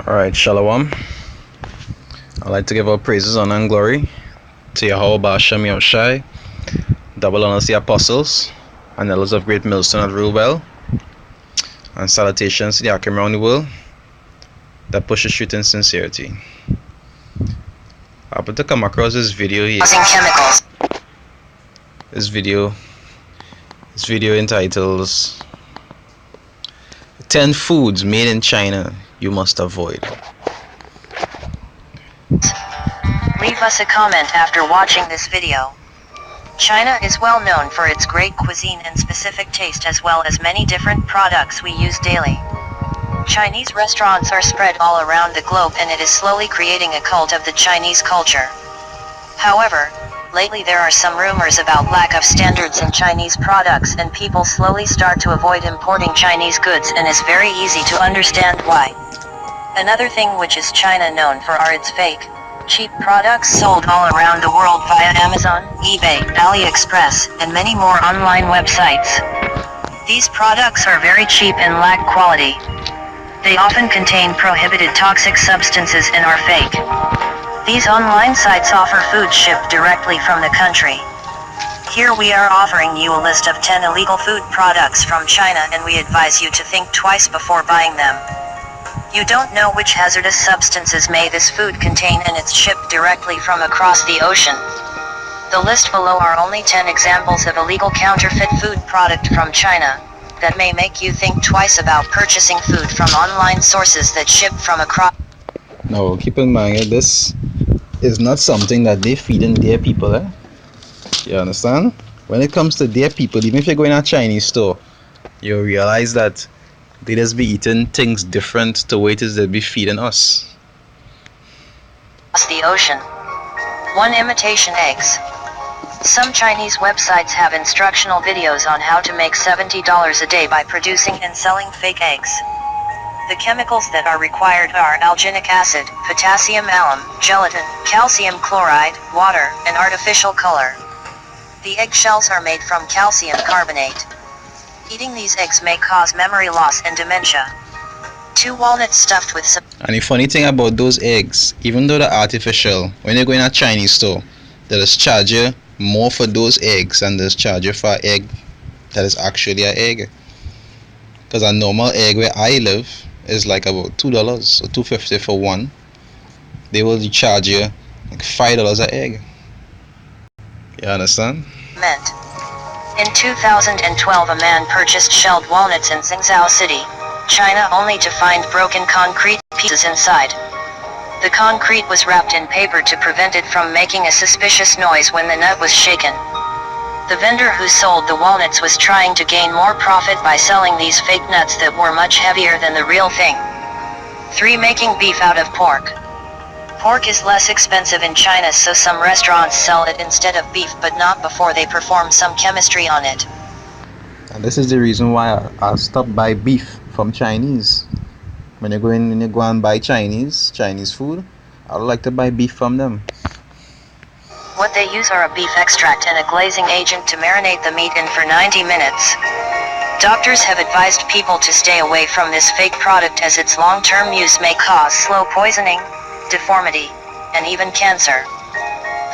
Alright, Shalom. I'd like to give all praises, honor, and glory to Yahweh Hashem Yahushai, double honors the apostles, and elders of Great Millstone that rule well, and salutations to the Akim around the world that push the truth in sincerity. I happened to come across this video here. This video entitles 10 foods made in China you must avoid. Leave us a comment after watching this video. China is well known for its great cuisine and specific taste, as well as many different products we use daily. Chinese restaurants are spread all around the globe, and it is slowly creating a cult of the Chinese culture. However, lately there are some rumors about lack of standards in Chinese products, and people slowly start to avoid importing Chinese goods, and it's very easy to understand why. Another thing which is China known for are its fake, cheap products sold all around the world via Amazon, eBay, AliExpress, and many more online websites. These products are very cheap and lack quality. They often contain prohibited toxic substances and are fake. These online sites offer food shipped directly from the country. Here we are offering you a list of 10 illegal food products from China, and we advise you to think twice before buying them. You don't know which hazardous substances may this food contain, and it's shipped directly from across the ocean. The list below are only 10 examples of illegal counterfeit food product from China that may make you think twice about purchasing food from online sources that ship from across. Now keep in mind, this is not something that they feed in their people. You understand? When it comes to their people, even if you go in a Chinese store, you realize that they just be eating things different to what it is they be feeding us. The ocean. 1. Imitation eggs. Some Chinese websites have instructional videos on how to make $70 a day by producing and selling fake eggs. The chemicals that are required are alginic acid, potassium alum, gelatin, calcium chloride, water, and artificial color. The eggshells are made from calcium carbonate. Eating these eggs may cause memory loss and dementia. 2. Walnuts stuffed with some. And the funny thing about those eggs, even though they're artificial, when you go in a Chinese store, they just charge you more for those eggs than they charge you for an egg that is actually an egg. Because a normal egg where I live is like about $2 or $2.50 for one. They will charge you like $5 an egg. You understand? Meant. In 2012, a man purchased shelled walnuts in Qingzhou City, China, only to find broken concrete pieces inside. The concrete was wrapped in paper to prevent it from making a suspicious noise when the nut was shaken. The vendor who sold the walnuts was trying to gain more profit by selling these fake nuts that were much heavier than the real thing. 3. Making beef out of pork. Pork is less expensive in China, so some restaurants sell it instead of beef, but not before they perform some chemistry on it. And this is the reason why I stopped buy beef from Chinese. When you go and buy Chinese food, I would like to buy beef from them. What they use are a beef extract and a glazing agent to marinate the meat in for 90 minutes. Doctors have advised people to stay away from this fake product, as its long-term use may cause slow poisoning, deformity, and even cancer.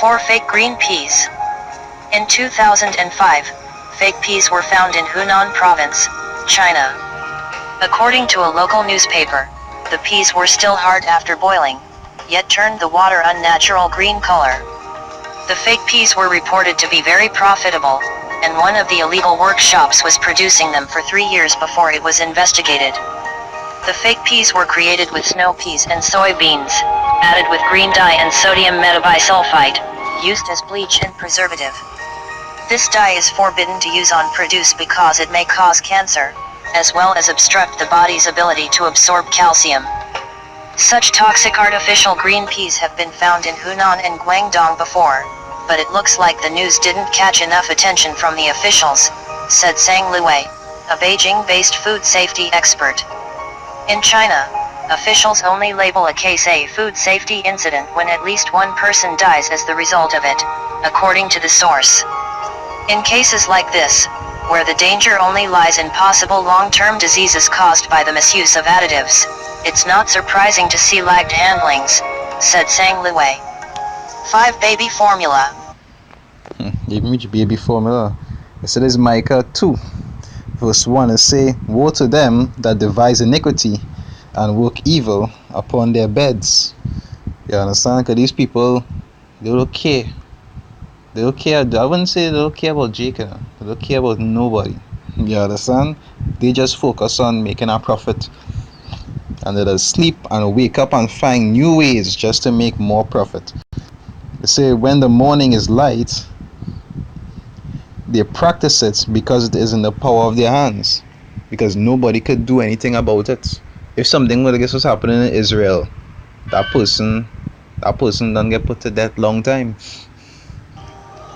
4. Fake green peas. In 2005, fake peas were found in Hunan province, China. According to a local newspaper, the peas were still hard after boiling, yet turned the water unnatural green color. The fake peas were reported to be very profitable, and one of the illegal workshops was producing them for 3 years before it was investigated. The fake peas were created with snow peas and soybeans, added with green dye and sodium metabisulfite, used as bleach and preservative. This dye is forbidden to use on produce because it may cause cancer, as well as obstruct the body's ability to absorb calcium. Such toxic artificial green peas have been found in Hunan and Guangdong before, but it looks like the news didn't catch enough attention from the officials, said Sang Luwei, a Beijing-based food safety expert. In China, officials only label a case a food safety incident when at least one person dies as the result of it, according to the source. In cases like this, where the danger only lies in possible long-term diseases caused by the misuse of additives. It's not surprising to see lagged handlings, said Sang Liwei. 5 Baby Formula. Even which baby formula? It says Micah 2, verse 1, and say, woe to them that devise iniquity and work evil upon their beds. You understand? Because these people, they don't care. They don't care. I wouldn't say they don't care about Jacob. They don't care about nobody. You understand? They just focus on making a profit. And they'll sleep and wake up and find new ways just to make more profit. They say when the morning is light, they practice it because it is in the power of their hands. Because nobody could do anything about it. If something like this was happening in Israel, that person don't get put to death long time.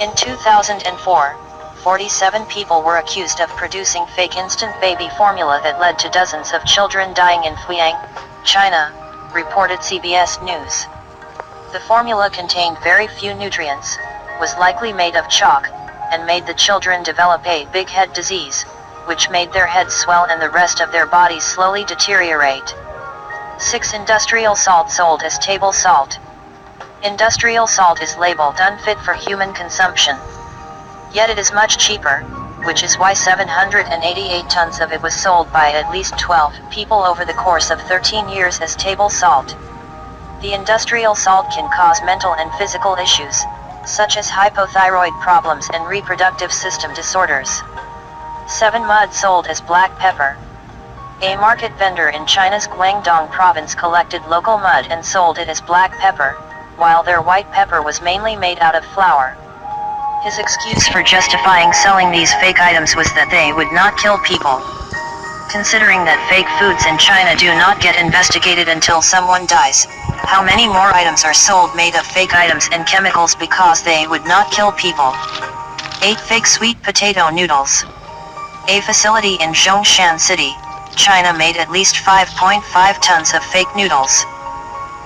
In 2004, 47 people were accused of producing fake instant baby formula that led to dozens of children dying in Fuyang, China, reported CBS News. The formula contained very few nutrients, was likely made of chalk, and made the children develop a big head disease, which made their heads swell and the rest of their bodies slowly deteriorate. 6 Industrial salt sold as table salt. Industrial salt is labeled unfit for human consumption. Yet it is much cheaper, which is why 788 tons of it was sold by at least 12 people over the course of 13 years as table salt. The industrial salt can cause mental and physical issues, such as hypothyroid problems and reproductive system disorders. 7 mud sold as black pepper. A market vendor in China's Guangdong province collected local mud and sold it as black pepper, while their white pepper was mainly made out of flour. His excuse for justifying selling these fake items was that they would not kill people. Considering that fake foods in China do not get investigated until someone dies, how many more items are sold made of fake items and chemicals because they would not kill people? 8 fake sweet potato noodles. A facility in Zhongshan City, China made at least 5.5 tons of fake noodles.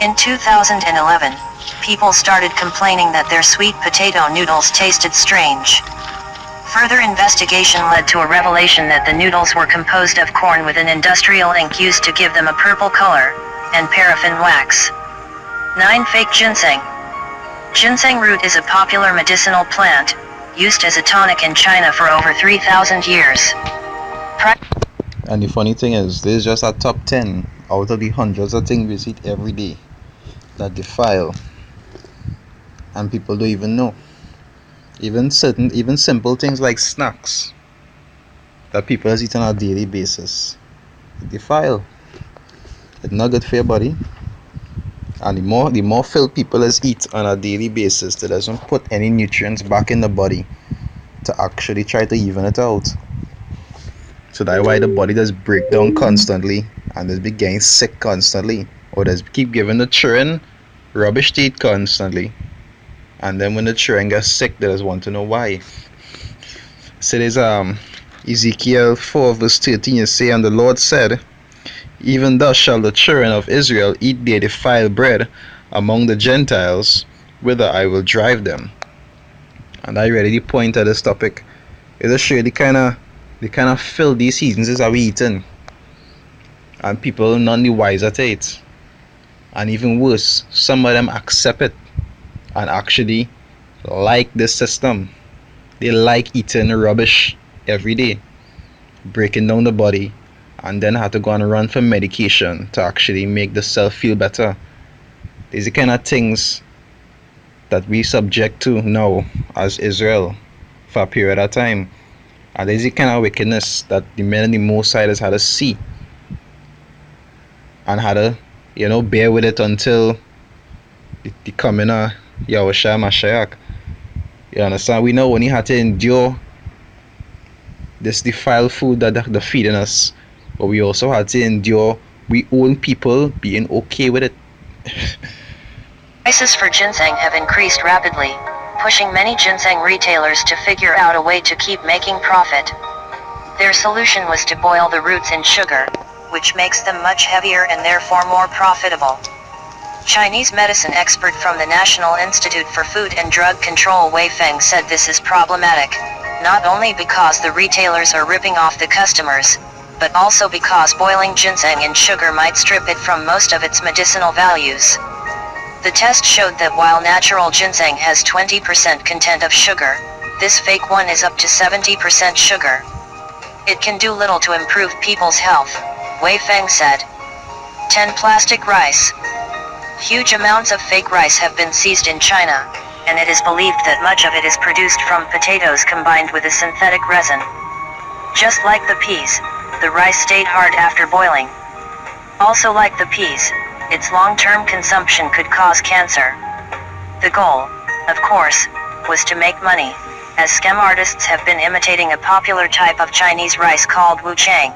In 2011, people started complaining that their sweet potato noodles tasted strange. Further investigation led to a revelation that the noodles were composed of corn with an industrial ink used to give them a purple color, and paraffin wax. 9 fake ginseng. Ginseng root is a popular medicinal plant, used as a tonic in China for over 3,000 years. And the funny thing is, this is just a top 10 out of the hundreds of things we see every day that defile, and people don't even know. Even simple things like snacks that people eat on a daily basis, they defile. It's not good for your body. And the more filth people eat on a daily basis, that doesn't put any nutrients back in the body to actually try to even it out. So that's why the body does break down constantly and does be getting sick constantly, or does keep giving the children rubbish to eat constantly. And then when the children get sick, they just want to know why. So there's Ezekiel 4 verse 13, it say, and the Lord said, even thus shall the children of Israel eat their defiled bread among the Gentiles, whither I will drive them. And I ready to point at this topic. It'll show you the kind of filthy seasons that we eating. And people none the wiser to it. And even worse, some of them accept it and actually like this system. They like eating rubbish every day, breaking down the body, and then have to go and run for medication to actually make the self feel better. These are the kind of things that we subject to now as Israel for a period of time. And there's the kind of wickedness that the men and the Most High had to see and had to, bear with it until the coming of Yahushua Mashiach. You understand? We know when he had to endure this defiled food that they're feeding us, but we also had to endure we own people being okay with it. Prices for ginseng have increased rapidly, pushing many ginseng retailers to figure out a way to keep making profit. Their solution was to boil the roots in sugar, which makes them much heavier and therefore more profitable. Chinese medicine expert from the National Institute for Food and Drug Control Wei Feng said this is problematic. not only because the retailers are ripping off the customers, but also because boiling ginseng in sugar might strip it from most of its medicinal values. The test showed that while natural ginseng has 20% content of sugar, this fake one is up to 70% sugar. It can do little to improve people's health, Wei Feng said. 10. Plastic rice. Huge amounts of fake rice have been seized in China, and it is believed that much of it is produced from potatoes combined with a synthetic resin. Just like the peas, the rice stayed hard after boiling. Also like the peas, its long-term consumption could cause cancer. The goal, of course, was to make money, as scam artists have been imitating a popular type of Chinese rice called wuchang.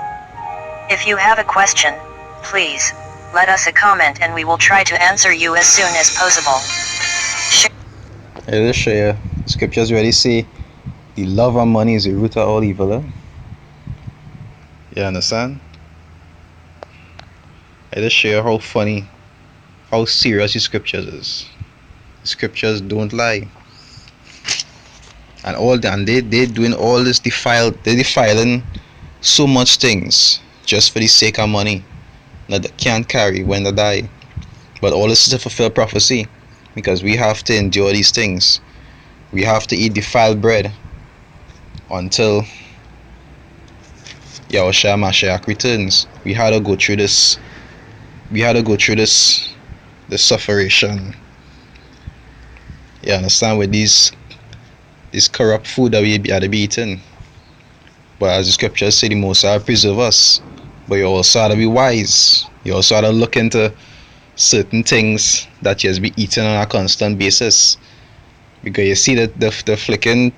If you have a question, please, let us a comment and we will try to answer you as soon as possible. It is share. Scriptures really say the love of money is the root of all evil. You understand? I just share how funny, how serious the scriptures is. The scriptures don't lie. And they doing all this they're defiling so much things just for the sake of money that they can't carry when they die. But all this is to fulfill prophecy, because we have to endure these things. We have to eat defiled bread until Yahushua Mashiach returns. We had to go through this. The sufferation. You understand? With this corrupt food that we had to be eating. But as the scriptures say, the Most High preserve us. But you also have to be wise. You also have to look into certain things that you have to be eating on a constant basis. Because you see that the flicking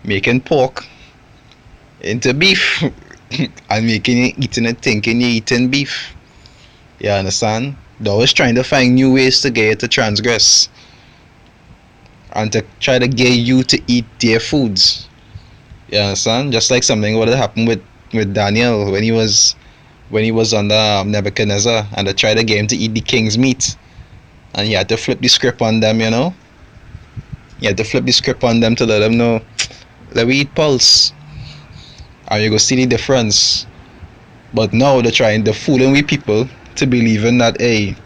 making pork into beef and making you eating it thinking you're eating beef. You understand? They're always trying to find new ways to get you to transgress and to try to get you to eat their foods. You understand? Just like something what happened with Daniel when he was under Nebuchadnezzar, and they tried to get him to eat the king's meat, and he had to flip the script on them. He had to flip the script on them to let them know, let we eat pulse, and you go see the difference. But now they're fooling with people to believing that, hey,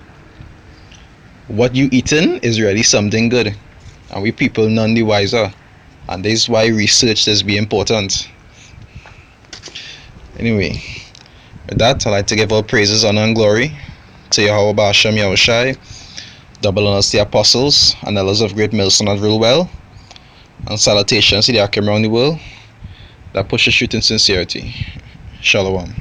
what you eating is really something good, and we people none the wiser. And this is why research is be important. Anyway, with that, I'd like to give all praises, honor, and glory to Yahweh Ba'ashem Yahushai, double honors to the apostles and elders of Great Millstone that rule well, and salutations to the Akim around the world that push the truth in sincerity. Shalom.